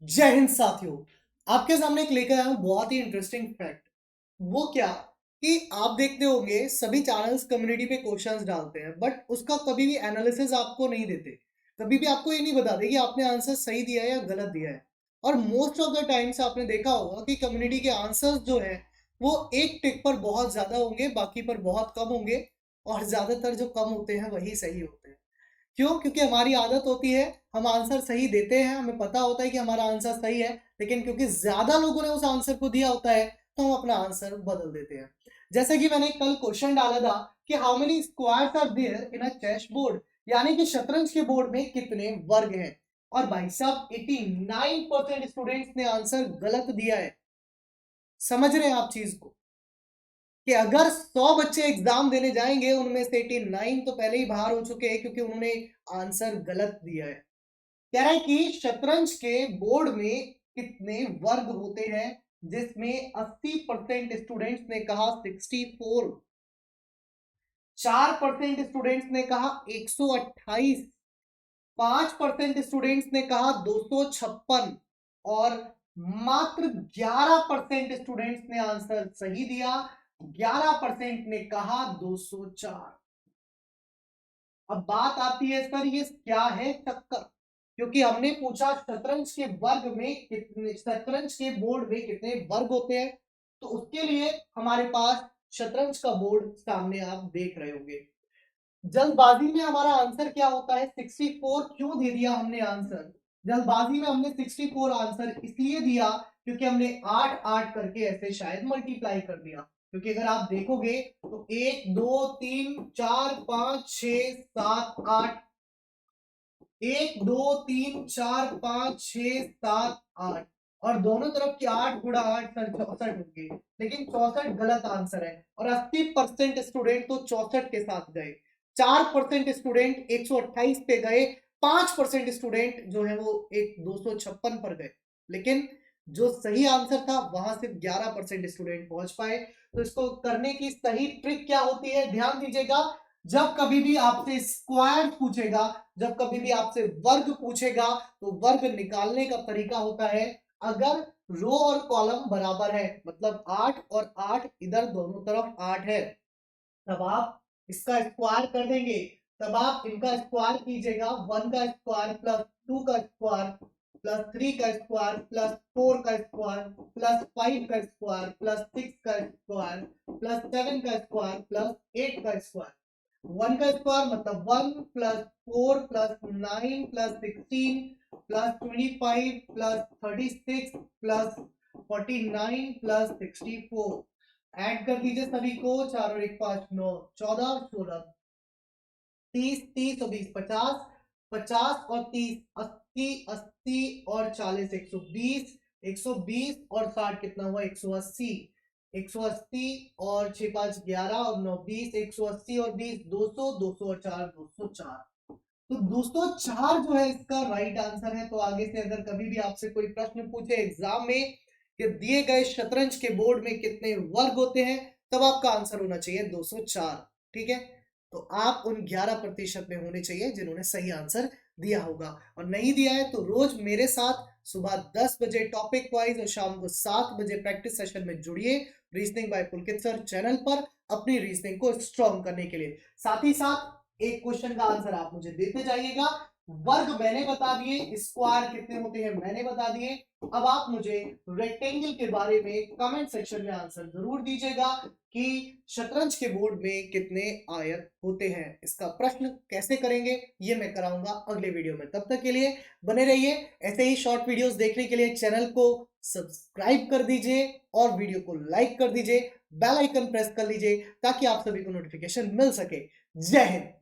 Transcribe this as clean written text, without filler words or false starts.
जय हिंद साथियों। आपके सामने एक लेकर आया हूं बहुत ही इंटरेस्टिंग फैक्ट। वो क्या कि आप देखते होंगे सभी चैनल्स कम्युनिटी पे क्वेश्चंस डालते हैं बट उसका कभी भी एनालिसिस आपको नहीं देते। कभी भी आपको ये नहीं बताते कि आपने आंसर सही दिया है या गलत दिया है। और मोस्ट ऑफ द टाइम्स आपने देखा होगा कि कम्युनिटी के आंसर्स जो है वो एक टिक पर बहुत ज्यादा होंगे, बाकी पर बहुत कम होंगे। और ज्यादातर जो कम होते हैं वही सही होते हैं। क्यों? क्योंकि हमारी आदत होती है, हम आंसर सही देते हैं, हमें पता होता है कि हमारा आंसर सही है, लेकिन क्योंकि ज़्यादा लोगों ने उस आंसर को दिया होता है, तो हम अपना आंसर बदल देते हैं। जैसे कि मैंने कल क्वेश्चन डाला था कि how many squares are there in a chess board, यानी कि शतरंज के बोर्ड में कितने वर्ग हैं। और भाई साहब 89% स्टूडेंट्स ने आंसर गलत दिया है। समझ रहे हैं आप चीज को कि अगर 100 बच्चे एग्जाम देने जाएंगे उनमें से 89 तो पहले ही बाहर हो चुके हैं क्योंकि उन्होंने आंसर गलत दिया है। कह रहा है कि शतरंज के बोर्ड में कितने वर्ग होते हैं, जिसमें 80% स्टूडेंट्स ने कहा 64, 4% स्टूडेंट्स ने कहा 128, 5% स्टूडेंट्स ने कहा 256 और मात्र 11% स्टूडेंट्स ने आंसर सही दिया। 11% ने कहा 204। अब बात आती है सर ये क्या है चक्कर, क्योंकि हमने पूछा शतरंज के वर्ग में कितने, शतरंज के बोर्ड में कितने वर्ग होते हैं। तो उसके लिए हमारे पास शतरंज का बोर्ड सामने आप देख रहे होंगे। जल्दबाजी में हमारा आंसर क्या होता है, 64 क्यों दे दिया हमने आंसर। जल्दबाजी में हमने 64 आंसर इसलिए दिया क्योंकि हमने 8 8 करके ऐसे शायद मल्टीप्लाई कर दिया। क्योंकि अगर आप देखोगे तो 1 2 3 4 5 6 7 8, 1 2 3 4 5 6 7 8 और दोनों तरफ की 8 × 8 सर 64 होंगे। लेकिन 64 गलत आंसर है और 80% स्टूडेंट तो 64 के साथ गए, 4% स्टूडेंट 128 पे गए, 5% स्टूडेंट जो है वो एक 256 पर गए। लेकिन जो सही आंसर था वहां सिर्फ 11% स्टूडेंट पहुंच पाए। तो इसको करने की सही ट्रिक क्या होती है, ध्यान दीजिएगा। जब कभी भी आपसे स्क्वायर पूछेगा, जब कभी भी आपसे वर्ग पूछेगा, तो वर्ग निकालने का तरीका होता है, अगर रो और कॉलम बराबर है, मतलब 8 और 8 इधर दोनों तरफ 8 है, तब आप इसका स्क्वायर कर देंगे। तब आप इनका स्क्वायर कीजिएगा, 1 का स्क्वायर प्लस 2 का स्क्वायर प्लस 3 का स्क्वायर प्लस 4 का स्क्वायर प्लस 5 का स्क्वायर प्लस 6 का स्क्वायर प्लस 7 का स्क्वायर प्लस 8 का स्क्वायर। 1 का स्क्वायर मतलब 1 plus 4 plus 9 plus 16 plus 25 plus 36 plus 49 plus 64। Add कर दीजिए सभी को, 4 और 1 5 9 14 16 30 30 और 20 50, 50 और 30 80, 80 और 40 120, 120 और 60 कितना हुआ 180, 180 और 6 5 11 और 9 20, 180 और 20 200, 200 और 4 204। तो 204 जो है इसका राइट आंसर है। तो आगे से अगर कभी भी आपसे कोई प्रश्न पूछे एग्जाम में कि दिए गए शतरंज के बोर्ड में कितने वर्ग होते हैं, तब आपका आंसर होना चाहिए 204। ठीक है, तो आप उन 11% में होने चाहिए जिन्होंने सही आंसर दिया होगा। और नहीं दिया है तो रोज मेरे साथ सुबह 10 बजे टॉपिक वाइज और शाम को 7 बजे प्रैक्टिस सेशन में जुड़िए रीजनिंग बाय पुलकित सर चैनल पर, अपनी रीजनिंग को स्ट्रॉन्ग करने के लिए। साथ ही साथ एक क्वेश्चन का आंसर आप मुझे देते जाइएगा। वर्ग मैंने बता दिए, स्क्वायर कितने होते हैं मैंने बता दिए। अब आप मुझे रेक्टेंगल के बारे में कमेंट सेक्शन में आंसर जरूर दीजिएगा कि शतरंज के बोर्ड में कितने आयत होते हैं। इसका प्रश्न कैसे करेंगे ये मैं कराऊंगा अगले वीडियो में। तब तक के लिए बने रहिए। ऐसे ही शॉर्ट वीडियोस देखने के लिए चैनल को सब्सक्राइब कर दीजिए और वीडियो को लाइक कर दीजिए, बेल आइकन प्रेस कर लीजिए ताकि आप सभी को नोटिफिकेशन मिल सके। जय हिंद।